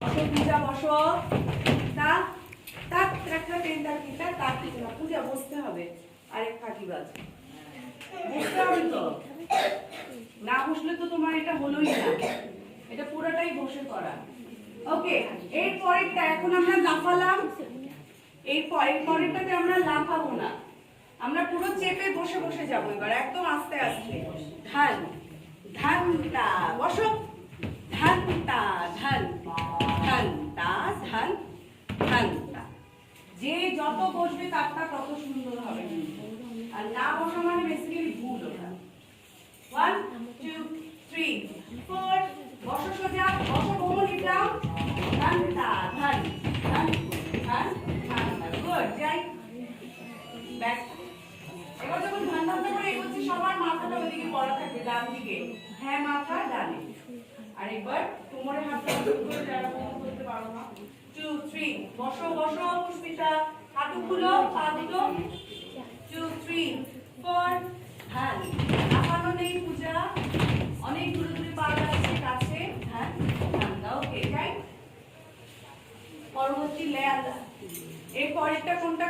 বসো পূজা বসো। তাক তাক একটা পেন্টার কিটা তাক কিছু না, পূজা বসতে হবে। আরেক ফাঁকিবাজ বসতে হবে তো, না বসলে তো তোমার এটা হলোই না, এটা পুরোটাই বসে করা। ওকে, এর পরেরটা এখন আমরা লাফালাম, এর পরেরটাতে আমরা লাফাবো না, আমরা পুরো চেপে বসে বসে যাবো এবার একদম আস্তে আস্তে। ধান ধানটা বসো, ধানটা ধান ধানটা ধান ধানটা। যে যত বসবে তারটা তত সুন্দর হবে, আর না বসা মানে বেসিক্যালি ভুল ওটা। 1 2 3 4 বসো সোজা, বসো কোমর ডাউন, ধানটা ধান ধান ধান ধানটা। গুড, যাই ব্যাক। এবার যখন ধান ধানটা করে এগোচ্ছি সবার মাথাটা ওইদিকে পড়া থাকবে, ডান দিকে, হ্যাঁ মাথা ডানে। আর একবার কোমরে হাতটা করে যারা করতে পারো না। 2 3 বসো বসো পুষ্পিতা, হাঁটু খুলো, পা দুটো। 2 3 4 ধান। লাফানো নেই পূজা, অনেক দূরে দূরে পা যাচ্ছে, কাছে ধান ধানটা। ওকে, যাই পরবর্তী লেয়ার। এর পরেরটা কোনটা?